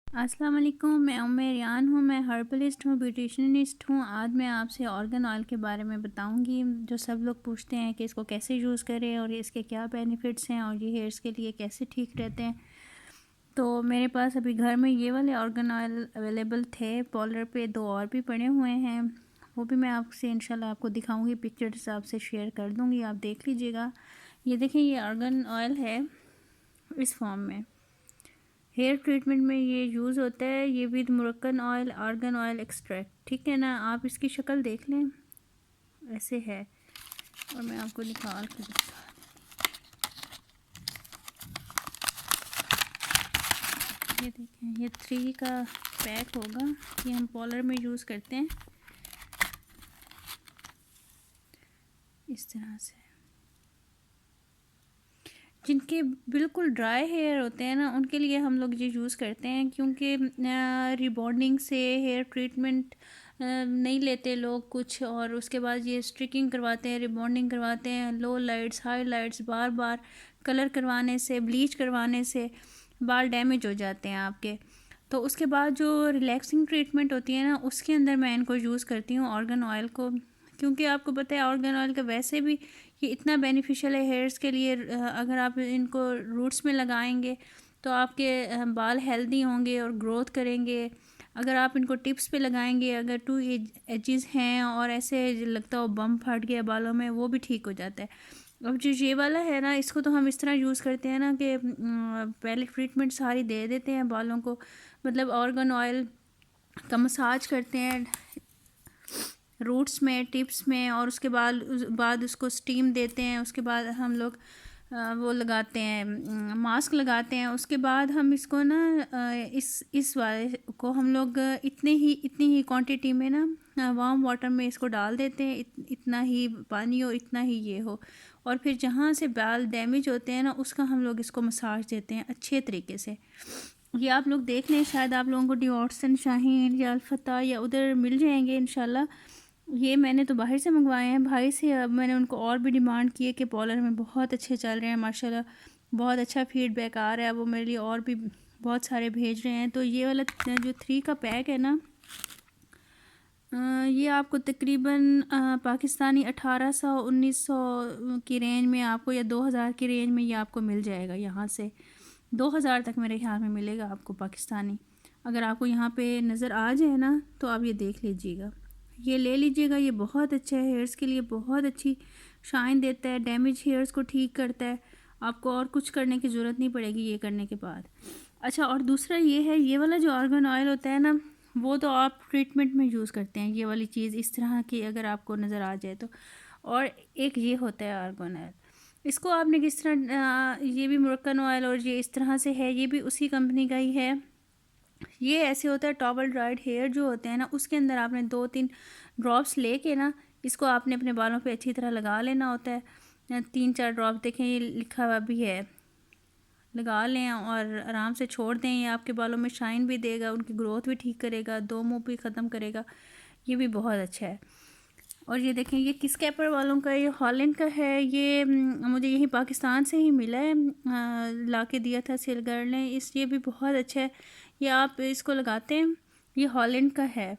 अस्सलाम वालेकुम। मैं रियान हूँ। मैं हर्बलिस्ट हूँ, ब्यूटिशनिस्ट हूँ। आज मैं आपसे ऑर्गन ऑयल के बारे में बताऊँगी, जो सब लोग पूछते हैं कि इसको कैसे यूज़ करें और इसके क्या बेनिफिट्स हैं और ये हेयर्स के लिए कैसे ठीक रहते हैं। तो मेरे पास अभी घर में ये वाले ऑर्गन ऑयल अवेलेबल थे। पॉलर पे 2 और भी पड़े हुए हैं, वो भी मैं आपसे इंशाल्लाह आपको दिखाऊँगी, पिक्चर्स आपसे शेयर कर दूँगी, आप देख लीजिएगा। ये देखें, ये ऑर्गन ऑयल है इस फॉर्म में। हेयर ट्रीटमेंट में ये यूज़ होता है, ये with Moroccan oil, argan oil extract. ठीक है ना, आप इसकी शक्ल देख लें, ऐसे है। और मैं आपको निकाल कर दिखा, ये देखें, ये 3 का पैक होगा। ये हम पॉलर में यूज़ करते हैं इस तरह से। जिनके बिल्कुल ड्राई हेयर होते हैं ना, उनके लिए हम लोग ये यूज़ करते हैं, क्योंकि रिबॉन्डिंग से हेयर ट्रीटमेंट नहीं लेते लोग कुछ, और उसके बाद ये स्ट्रिकिंग करवाते हैं, रिबॉन्डिंग करवाते हैं, लो लाइट्स हाई लाइट्स बार बार कलर करवाने से, ब्लीच करवाने से बाल डैमेज हो जाते हैं आपके। तो उसके बाद जो रिलैक्सिंग ट्रीटमेंट होती है ना, उसके अंदर मैं इनको यूज़ करती हूँ ऑर्गन ऑयल को, क्योंकि आपको पता है ऑर्गन ऑयल का वैसे भी ये इतना बेनिफिशियल है हेयर्स के लिए। अगर आप इनको रूट्स में लगाएंगे तो आपके बाल हेल्दी होंगे और ग्रोथ करेंगे। अगर आप इनको टिप्स पे लगाएंगे, अगर 2 एजेस हैं और ऐसे लगता हो बम फट गया बालों में, वो भी ठीक हो जाता है। अब जो ये वाला है ना, इसको तो हम इस तरह यूज़ करते हैं ना कि पहले ट्रीटमेंट सारी दे देते हैं बालों को, मतलब ऑर्गन ऑयल का मसाज करते हैं रूट्स में, टिप्स में, और उसके बाद उसको स्टीम देते हैं। उसके बाद हम लोग वो लगाते हैं, मास्क लगाते हैं। उसके बाद हम इसको ना इस वाले को हम लोग इतनी ही क्वांटिटी में ना वार्म वाटर में इसको डाल देते हैं। इतना ही पानी हो, इतना ही ये हो, और फिर जहाँ से बाल डैमेज होते हैं ना, उसका हम लोग इसको मसाज देते हैं अच्छे तरीके से। ये आप लोग देख लें, शायद आप लोगों को डिवॉर्सन शाहीन या अल्फता या उधर मिल जाएंगे इंशाल्लाह। ये मैंने तो बाहर से मंगवाए हैं भाई से। अब मैंने उनको और भी डिमांड की है कि पॉलर में बहुत अच्छे चल रहे हैं माशाल्लाह, बहुत अच्छा फीडबैक आ रहा है। वो मेरे लिए और भी बहुत सारे भेज रहे हैं। तो ये वाला जो 3 का पैक है ना, ये आपको तकरीबन पाकिस्तानी 1800-1900 की रेंज में आपको, या 2000 की रेंज में ये आपको मिल जाएगा। यहाँ से 2000 तक मेरे ख्याल में मिलेगा आपको पाकिस्तानी। अगर आपको यहाँ पे नज़र आ जाए ना, तो आप ये देख लीजिएगा, ये ले लीजिएगा। ये बहुत अच्छा है हेयर्स के लिए, बहुत अच्छी शाइन देता है, डैमेज हेयर्स को ठीक करता है। आपको और कुछ करने की ज़रूरत नहीं पड़ेगी ये करने के बाद। अच्छा, और दूसरा ये है, ये वाला जो आर्गन ऑयल होता है ना, वो तो आप ट्रीटमेंट में यूज़ करते हैं, ये वाली चीज़ इस तरह की अगर आपको नज़र आ जाए तो। और एक ये होता है आर्गन ऑयल, इसको आपने किस तरह ये भी मुरक्कन ऑयल और ये इस तरह से है, ये भी उसी कंपनी का ही है। ये ऐसे होता है, टॉवल ड्राइड हेयर जो होते हैं ना, उसके अंदर आपने 2-3 ड्रॉप्स लेके ना, इसको आपने अपने बालों पे अच्छी तरह लगा लेना होता है। 3-4 ड्रॉप देखें, ये लिखा हुआ भी है, लगा लें और आराम से छोड़ दें। ये आपके बालों में शाइन भी देगा, उनकी ग्रोथ भी ठीक करेगा, दो मुँह भी ख़त्म करेगा। ये भी बहुत अच्छा है। और ये देखें, ये किस कैपर वालों का, ये हॉलैंड का है। ये मुझे यही पाकिस्तान से ही मिला है, ला के दिया था सेल गर्ल ने। ये भी बहुत अच्छा है, ये आप इसको लगाते हैं। ये हॉलैंड का है।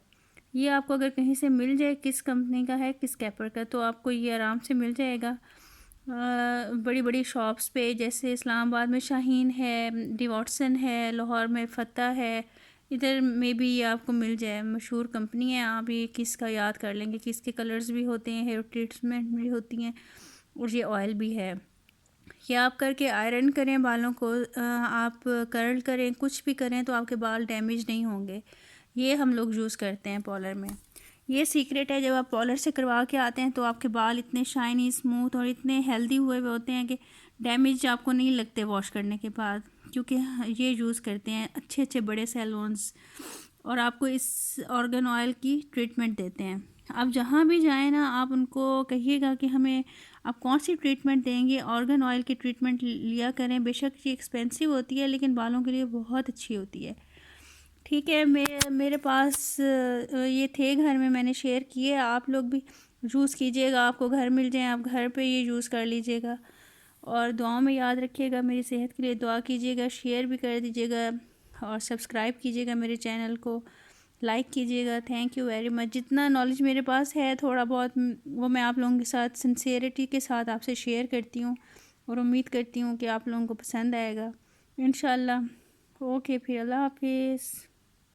ये आपको अगर कहीं से मिल जाए किस कंपनी का है, किस कैपर का, तो आपको ये आराम से मिल जाएगा। बड़ी बड़ी शॉप्स पे, जैसे इस्लामाबाद में शाहीन है, डिवॉटसन है, लाहौर में फ़तह है, इधर में भी ये आपको मिल जाए। मशहूर कंपनी है, आप ये किसका याद कर लेंगे कि इसके कलर्स भी होते हैं, हेयर ट्रीटमेंट भी होती हैं, और ये ऑयल भी है। ये आप करके आयरन करें बालों को, आप कर्ल करें, कुछ भी करें, तो आपके बाल डैमेज नहीं होंगे। ये हम लोग यूज़ करते हैं पॉलर में। ये सीक्रेट है, जब आप पॉलर से करवा के आते हैं तो आपके बाल इतने शाइनी, स्मूथ और इतने हेल्दी हुए हुए होते हैं कि डैमेज आपको नहीं लगते वॉश करने के बाद, क्योंकि ये यूज़ करते हैं अच्छे अच्छे बड़े सैलून्स, और आपको इस ऑर्गन ऑयल की ट्रीटमेंट देते हैं। आप जहाँ भी जाएं ना, आप उनको कहिएगा कि हमें आप कौन सी ट्रीटमेंट देंगे, ऑर्गन ऑयल की ट्रीटमेंट लिया करें। बेशक ये एक्सपेंसिव होती है, लेकिन बालों के लिए बहुत अच्छी होती है। ठीक है, मेरे पास ये थे घर में, मैंने शेयर किए। आप लोग भी यूज़ कीजिएगा, आपको घर मिल जाए, आप घर पे ये यूज़ कर लीजिएगा। और दुआओं में याद रखिएगा, मेरी सेहत के लिए दुआ कीजिएगा, शेयर भी कर दीजिएगा। और सब्सक्राइब कीजिएगा मेरे चैनल को, लाइक कीजिएगा। Thank you very much. जितना नॉलेज मेरे पास है थोड़ा बहुत वो मैं आप लोगों के साथ सिंसेरिटी के साथ आपसे शेयर करती हूँ और उम्मीद करती हूँ कि आप लोगों को पसंद आएगा इंशाल्लाह। ओके, फिर अल्लाह हाफिज़।